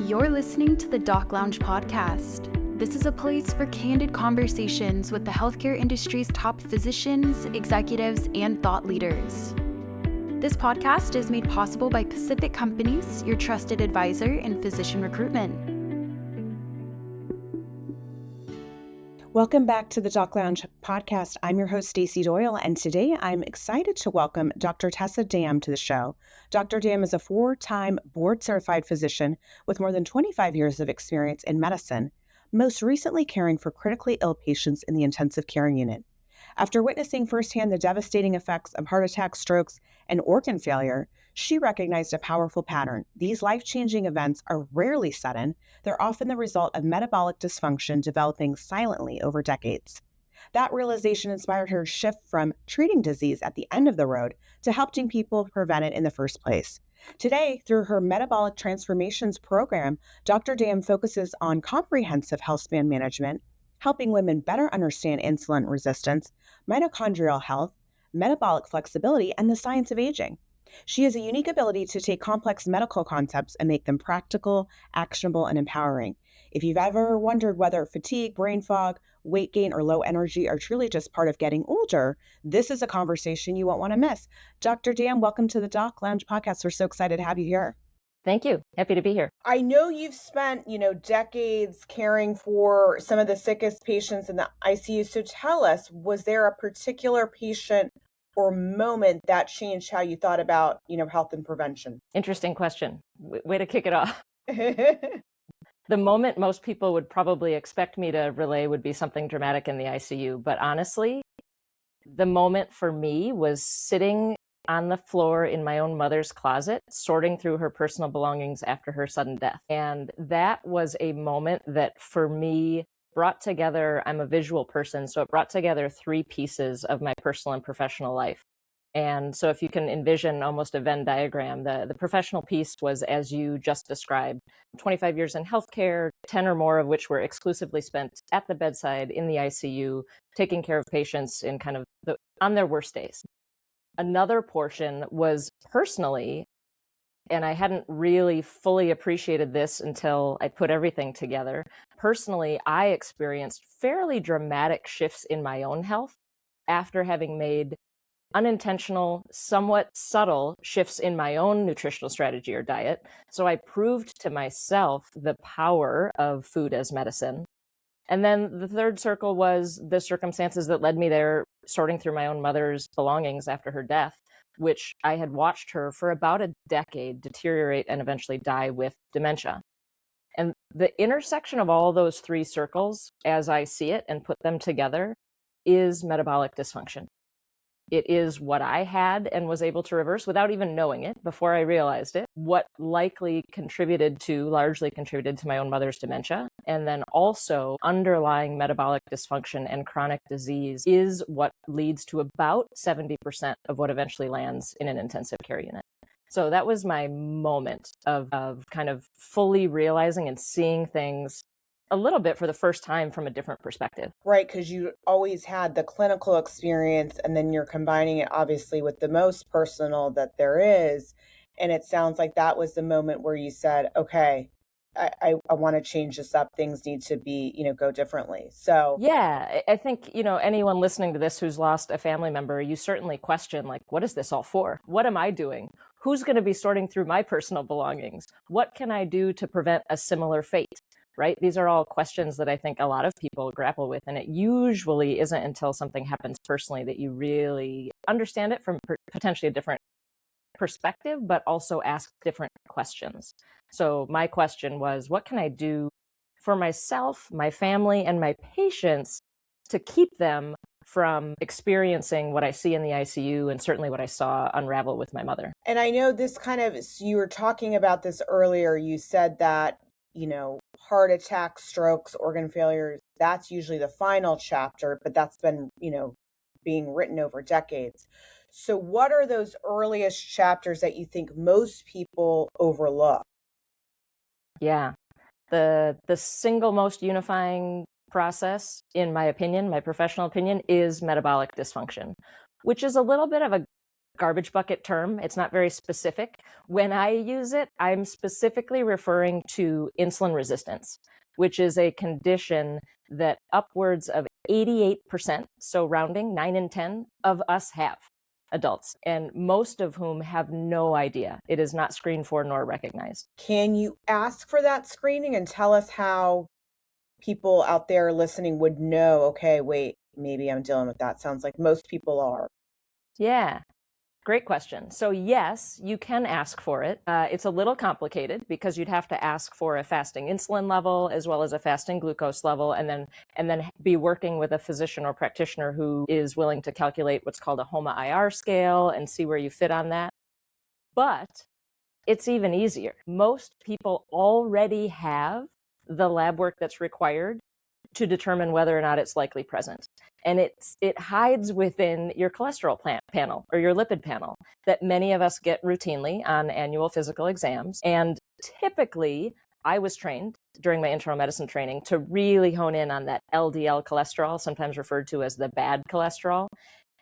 You're listening to the Doc Lounge podcast. This is a place for candid conversations with the healthcare industry's top physicians, executives, and thought leaders. This podcast is made possible by Pacific Companies, your trusted advisor in physician recruitment. Welcome back to the Doc Lounge podcast. I'm your host, Stacey Doyle, and today I'm excited to welcome Dr. Tessa Damm to the show. Dr. Damm is a 4-time board-certified physician with more than 25 years of experience in medicine, most recently caring for critically ill patients in the intensive care unit. After witnessing firsthand the devastating effects of heart attacks, strokes, and organ failure, she recognized a powerful pattern. These life-changing events are rarely sudden. They're often the result of metabolic dysfunction developing silently over decades. That realization inspired her to shift from treating disease at the end of the road to helping people prevent it in the first place. Today, through her Metabolic Transformations program, Dr. Damm focuses on comprehensive Healthspan management, helping women better understand insulin resistance, mitochondrial health, metabolic flexibility, and the science of aging. She has a unique ability to take complex medical concepts and make them practical, actionable, and empowering. If you've ever wondered whether fatigue, brain fog, weight gain, or low energy are truly just part of getting older, this is a conversation you won't want to miss. Dr. Damm, welcome to the Doc Lounge podcast. We're so excited to have you here. Thank you. Happy to be here. I know you've spent, decades caring for some of the sickest patients in the ICU. So tell us, was there a particular patient or moment that changed how you thought about, health and prevention? Interesting question. Way to kick it off. The moment most people would probably expect me to relay would be something dramatic in the ICU. But honestly, the moment for me was sitting on the floor in my own mother's closet, sorting through her personal belongings after her sudden death. And that was a moment that for me brought together, I'm a visual person, so it brought together 3 pieces of my personal and professional life. And so if you can envision almost a Venn diagram, the professional piece was, as you just described, 25 years in healthcare, 10 or more of which were exclusively spent at the bedside in the ICU, taking care of patients in kind of on their worst days. Another portion was personally, and I hadn't really fully appreciated this until I put everything together. Personally, I experienced fairly dramatic shifts in my own health after having made unintentional, somewhat subtle shifts in my own nutritional strategy or diet. So I proved to myself the power of food as medicine. And then the third circle was the circumstances that led me there, sorting through my own mother's belongings after her death, which I had watched her for about a decade deteriorate and eventually die with dementia. And the intersection of all those 3 circles, as I see it and put them together, is metabolic dysfunction. It is what I had and was able to reverse without even knowing it before I realized it, what largely contributed to my own mother's dementia. And then also underlying metabolic dysfunction and chronic disease is what leads to about 70% of what eventually lands in an intensive care unit. So that was my moment of kind of fully realizing and seeing things a little bit for the first time from a different perspective. Right, because you always had the clinical experience and then you're combining it obviously with the most personal that there is. And it sounds like that was the moment where you said, okay, I want to change this up. Things need to be, go differently. So yeah, I think, anyone listening to this who's lost a family member, you certainly question, like, what is this all for? What am I doing? Who's going to be sorting through my personal belongings? What can I do to prevent a similar fate? Right? These are all questions that I think a lot of people grapple with. And it usually isn't until something happens personally that you really understand it from potentially a different perspective, but also ask different questions. So my question was, what can I do for myself, my family, and my patients to keep them from experiencing what I see in the ICU and certainly what I saw unravel with my mother? And I know this you were talking about this earlier. You said that, heart attacks, strokes, organ failures, that's usually the final chapter, but that's been, being written over decades. So what are those earliest chapters that you think most people overlook? Yeah, the single most unifying process, in my opinion, my professional opinion, is metabolic dysfunction, which is a little bit of a garbage bucket term. It's not very specific. When I use it, I'm specifically referring to insulin resistance, which is a condition that upwards of 88%, so rounding 9 in 10 of us have, adults, and most of whom have no idea. It is not screened for nor recognized. Can you ask for that screening and tell us how people out there listening would know, okay, wait, maybe I'm dealing with that? Sounds like most people are. Yeah. Great question. So yes, you can ask for it. It's a little complicated because you'd have to ask for a fasting insulin level as well as a fasting glucose level, and then be working with a physician or practitioner who is willing to calculate what's called a HOMA-IR scale and see where you fit on that. But it's even easier. Most people already have the lab work that's required to determine whether or not it's likely present. And it hides within your cholesterol panel or your lipid panel that many of us get routinely on annual physical exams. And typically, I was trained during my internal medicine training to really hone in on that LDL cholesterol, sometimes referred to as the bad cholesterol.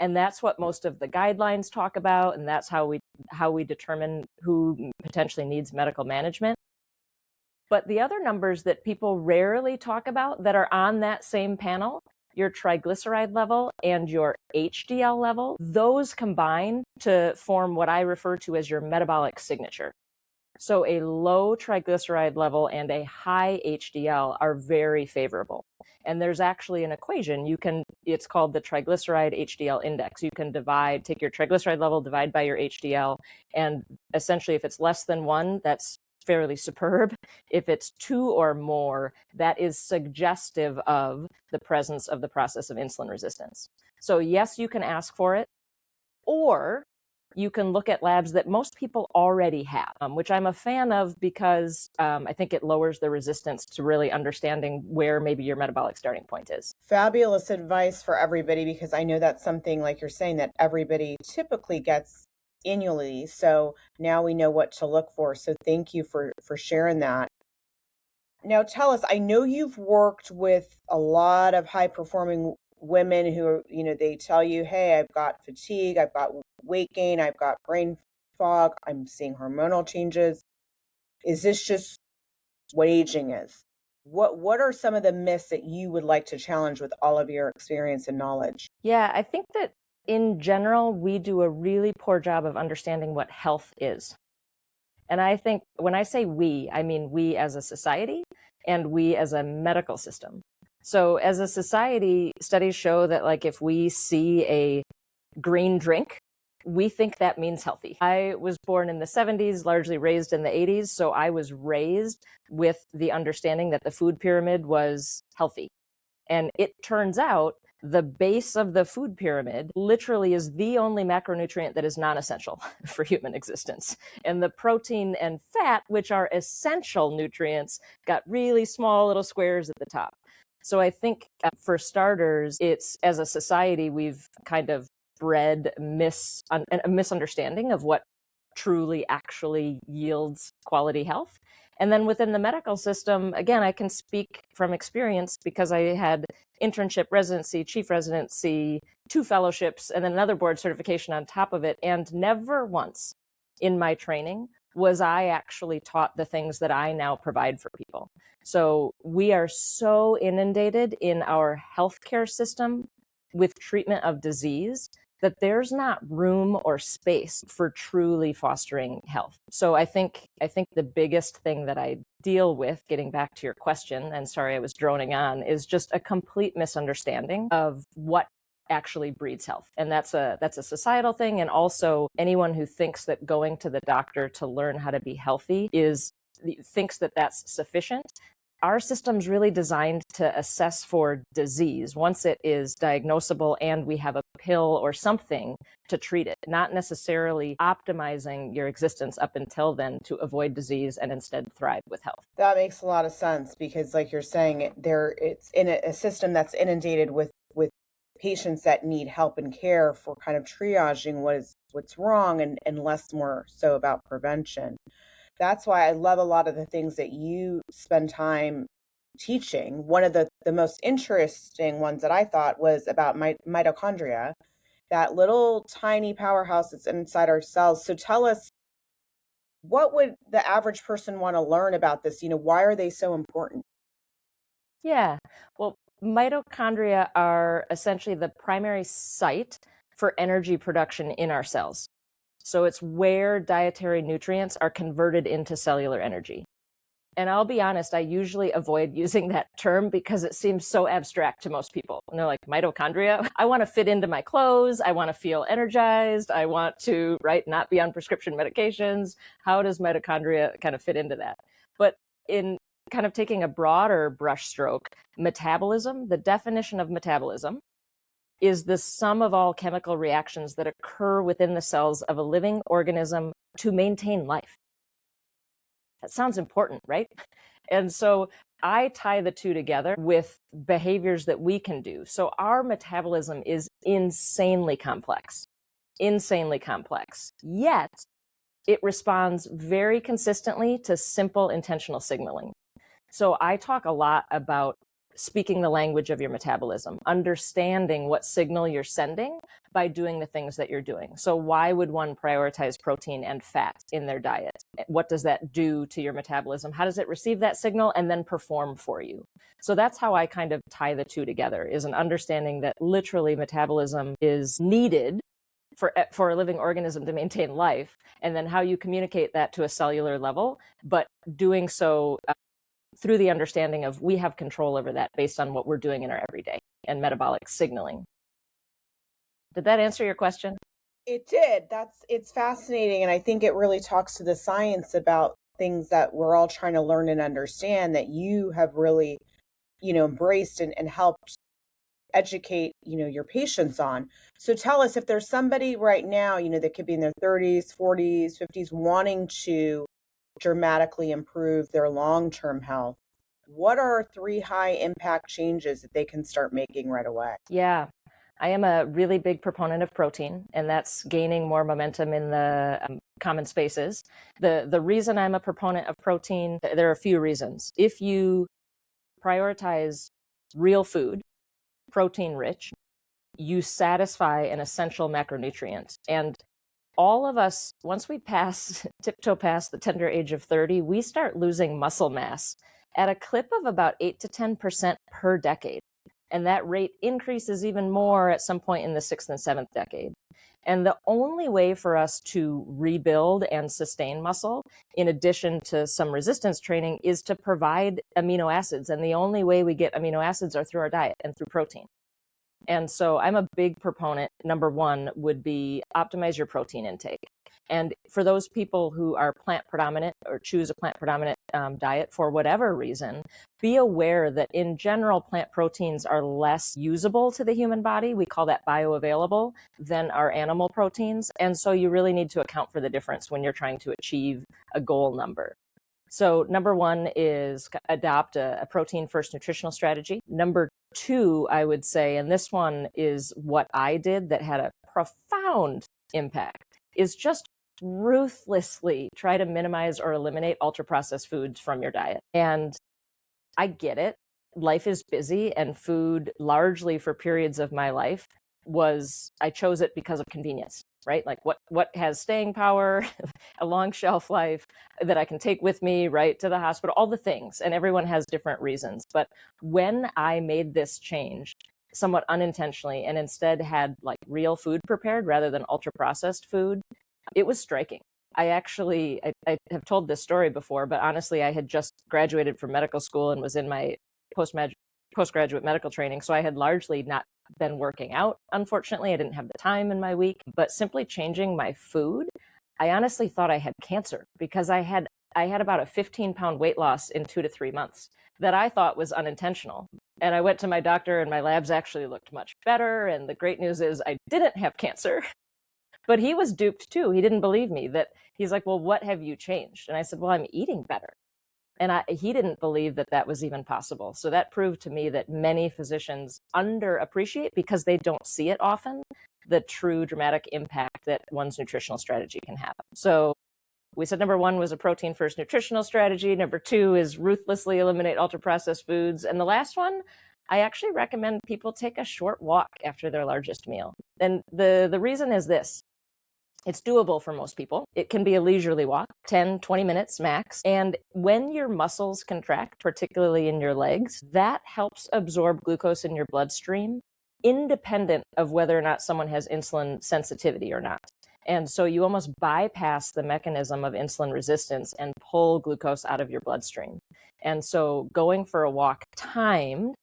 And that's what most of the guidelines talk about. And that's how we determine who potentially needs medical management. But the other numbers that people rarely talk about that are on that same panel, your triglyceride level and your HDL level, those combine to form what I refer to as your metabolic signature. So a low triglyceride level and a high HDL are very favorable. And there's actually an equation. It's called the triglyceride HDL index. You can take your triglyceride level, divide by your HDL, and essentially if it's less than 1, that's fairly superb. If it's 2 or more, that is suggestive of the presence of the process of insulin resistance. So yes, you can ask for it, or you can look at labs that most people already have, which I'm a fan of because I think it lowers the resistance to really understanding where maybe your metabolic starting point is. Fabulous advice for everybody, because I know that's something, like you're saying, that everybody typically gets annually. So now we know what to look for. So thank you for sharing that. Now tell us, I know you've worked with a lot of high performing women who are, they tell you, hey, I've got fatigue, I've got weight gain, I've got brain fog, I'm seeing hormonal changes. Is this just what aging is? What are some of the myths that you would like to challenge with all of your experience and knowledge? Yeah, I think that in general, we do a really poor job of understanding what health is. And I think when I say we, I mean we as a society and we as a medical system. So as a society, studies show that like if we see a green drink, we think that means healthy. I was born in the 70s, largely raised in the 80s. So I was raised with the understanding that the food pyramid was healthy. And it turns out the base of the food pyramid literally is the only macronutrient that is non-essential for human existence. And the protein and fat, which are essential nutrients, got really small little squares at the top. So I think for starters, it's as a society, we've kind of bred a misunderstanding of what truly actually yields quality health. And then within the medical system, again, I can speak from experience because I had internship, residency, chief residency, 2 fellowships, and then another board certification on top of it. And never once in my training was I actually taught the things that I now provide for people. So we are so inundated in our healthcare system with treatment of disease that there's not room or space for truly fostering health. So I think the biggest thing that I deal with, getting back to your question, and sorry I was droning on, is just a complete misunderstanding of what actually breeds health. And that's a societal thing. And also anyone who thinks that going to the doctor to learn how to be healthy thinks that that's sufficient. Our system's really designed to assess for disease once it is diagnosable and we have a pill or something to treat it, not necessarily optimizing your existence up until then to avoid disease and instead thrive with health. That makes a lot of sense because, like you're saying, it's in a system that's inundated with patients that need help and care for kind of triaging what's wrong and less more so about prevention. That's why I love a lot of the things that you spend time teaching. One of the most interesting ones that I thought was about mitochondria that little tiny powerhouse that's inside our cells. So tell us, what would the average person want to learn about this? Why are they so important? Yeah. Well, mitochondria are essentially the primary site for energy production in our cells. So it's where dietary nutrients are converted into cellular energy. And I'll be honest, I usually avoid using that term because it seems so abstract to most people. And they're like, mitochondria? I want to fit into my clothes. I want to feel energized. I want to, not be on prescription medications. How does mitochondria kind of fit into that? But in kind of taking a broader brushstroke, metabolism, the definition of metabolism is the sum of all chemical reactions that occur within the cells of a living organism to maintain life. That sounds important, right? And so I tie the two together with behaviors that we can do. So our metabolism is insanely complex, yet it responds very consistently to simple intentional signaling. So I talk a lot about speaking the language of your metabolism, understanding what signal you're sending by doing the things that you're doing. So why would one prioritize protein and fat in their diet? What does that do to your metabolism? How does it receive that signal and then perform for you? So that's how I kind of tie the two together, is an understanding that literally metabolism is needed for a living organism to maintain life, and then how you communicate that to a cellular level, but doing so through the understanding of we have control over that based on what we're doing in our everyday and metabolic signaling. Did that answer your question? It did. It's fascinating. And I think it really talks to the science about things that we're all trying to learn and understand, that you have really, embraced and helped educate, your patients on. So tell us, if there's somebody right now, that could be in their 30s, 40s, 50s, wanting to dramatically improve their long-term health, what are 3 high impact changes that they can start making right away? Yeah, I am a really big proponent of protein, and that's gaining more momentum in the common spaces. The reason I'm a proponent of protein, there are a few reasons. If you prioritize real food, protein rich, you satisfy an essential macronutrient. And all of us, once we tiptoe past the tender age of 30, we start losing muscle mass at a clip of about 8 to 10% per decade. And that rate increases even more at some point in the 6th and 7th decade. And the only way for us to rebuild and sustain muscle, in addition to some resistance training, is to provide amino acids. And the only way we get amino acids are through our diet and through protein. And so I'm a big proponent. Number one would be optimize your protein intake. And for those people who are plant predominant or choose a plant predominant diet for whatever reason, be aware that in general, plant proteins are less usable to the human body. We call that bioavailable than our animal proteins. And so you really need to account for the difference when you're trying to achieve a goal number. So number one is adopt a protein first nutritional strategy. Number two, I would say, and this one is what I did that had a profound impact, is just ruthlessly try to minimize or eliminate ultra processed foods from your diet. And I get it. Life is busy, and food, largely for periods of my life, I chose it because of convenience, right? Like what has staying power, a long shelf life that I can take with me, right, to the hospital, all the things. And everyone has different reasons. But when I made this change, somewhat unintentionally, and instead had like real food prepared rather than ultra processed food, it was striking. I have told this story before, but honestly, I had just graduated from medical school and was in my postgraduate medical training. So I had largely not been working out. Unfortunately, I didn't have the time in my week, but simply changing my food, I honestly thought I had cancer, because I had about a 15-pound weight loss in 2 to 3 months that I thought was unintentional. And I went to my doctor and my labs actually looked much better. And the great news is I didn't have cancer. But he was duped too. He didn't believe me. He's like, well, what have you changed? And I said, well, I'm eating better. And he didn't believe that was even possible. So that proved to me that many physicians underappreciate, because they don't see it often, the true dramatic impact that one's nutritional strategy can have. So we said number one was a protein first nutritional strategy. Number two is ruthlessly eliminate ultra processed foods. And the last one, I actually recommend people take a short walk after their largest meal. And the reason is this. It's doable for most people. It can be a leisurely walk, 10, 20 minutes max. And when your muscles contract, particularly in your legs, that helps absorb glucose in your bloodstream, independent of whether or not someone has insulin sensitivity or not. And so you almost bypass the mechanism of insulin resistance and pull glucose out of your bloodstream. And so going for a walk timed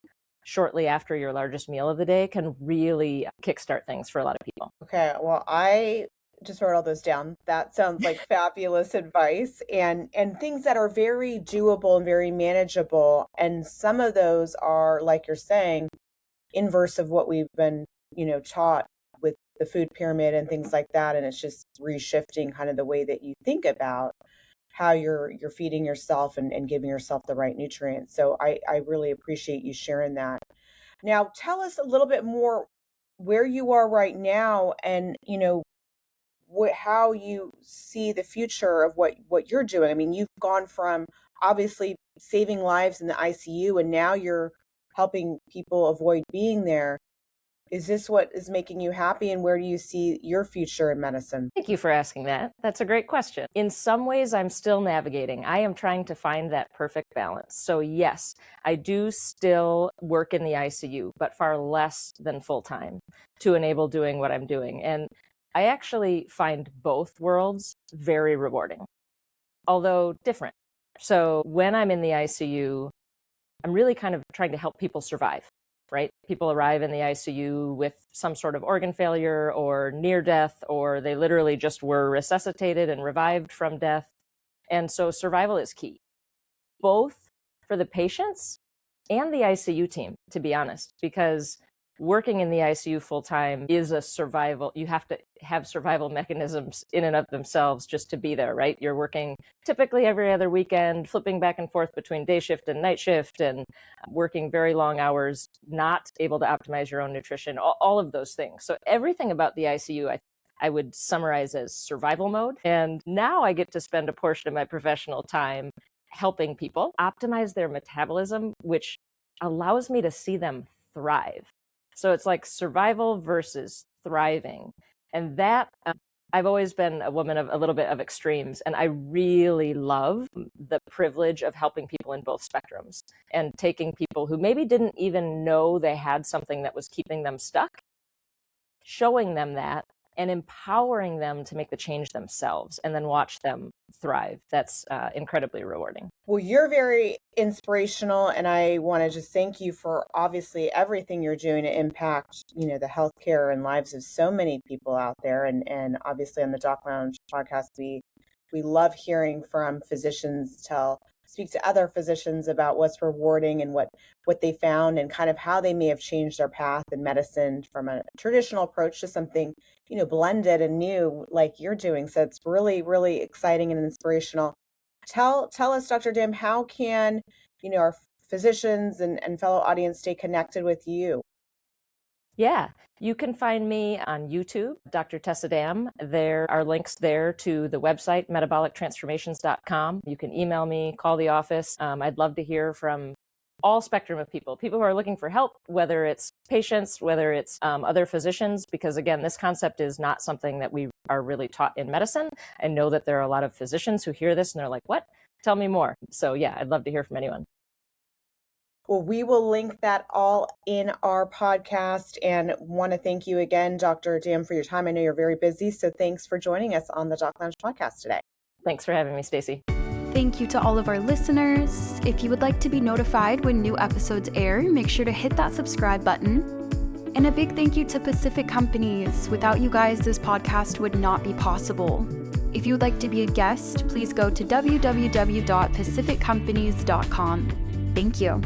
shortly after your largest meal of the day can really kickstart things for a lot of people. Okay, well, I just wrote all those down. That sounds like fabulous advice and things that are very doable and very manageable. And some of those are, like you're saying, inverse of what we've been, taught with the food pyramid and things like that. And it's just reshifting kind of the way that you think about how you're feeding yourself and giving yourself the right nutrients. So I really appreciate you sharing that. Now, tell us a little bit more where you are right now and, how you see the future of what you're doing. I mean, you've gone from obviously saving lives in the ICU, and now you're helping people avoid being there. Is this what is making you happy, and where do you see your future in medicine? Thank you for asking that. That's a great question. In some ways, I'm still navigating. I am trying to find that perfect balance. So yes, I do still work in the ICU, but far less than full time to enable doing what I'm doing. And I actually find both worlds very rewarding, although different. So when I'm in the ICU, I'm really kind of trying to help people survive, right? People arrive in the ICU with some sort of organ failure or near death, or they literally just were resuscitated and revived from death. And so survival is key, both for the patients and the ICU team, to be honest, because working in the ICU full time is a survival. You have to have survival mechanisms in and of themselves just to be there, right? You're working typically every other weekend, flipping back and forth between day shift and night shift, and working very long hours, not able to optimize your own nutrition, all of those things. So everything about the ICU, I would summarize as survival mode. And now I get to spend a portion of my professional time helping people optimize their metabolism, which allows me to see them thrive. So it's like survival versus thriving. And that, I've always been a woman of a little bit of extremes, and I really love the privilege of helping people in both spectrums and taking people who maybe didn't even know they had something that was keeping them stuck, showing them that, and empowering them to make the change themselves and then watch them thrive. That's incredibly rewarding. Well, you're very inspirational, and I want to just thank you for obviously everything you're doing to impact, the healthcare and lives of so many people out there. And obviously on the Doc Lounge podcast, we love hearing from physicians speak to other physicians about what's rewarding and what they found and kind of how they may have changed their path in medicine from a traditional approach to something, blended and new like you're doing. So it's really, really exciting and inspirational. Tell us, Dr. Damm, how can, our physicians and fellow audience stay connected with you? Yeah, you can find me on YouTube, Dr. Tessa Damm. There are links there to the website, metabolictransformations.com. You can email me, call the office. I'd love to hear from all spectrum of people who are looking for help, whether it's patients, whether it's other physicians, because again, this concept is not something that we are really taught in medicine. I know that there are a lot of physicians who hear this and they're like, what? Tell me more. So yeah, I'd love to hear from anyone. Well, we will link that all in our podcast, and want to thank you again, Dr. Damm, for your time. I know you're very busy, so thanks for joining us on the Doc Lounge podcast today. Thanks for having me, Stacey. Thank you to all of our listeners. If you would like to be notified when new episodes air, make sure to hit that subscribe button. And a big thank you to Pacific Companies. Without you guys, this podcast would not be possible. If you would like to be a guest, please go to www.pacificcompanies.com. Thank you.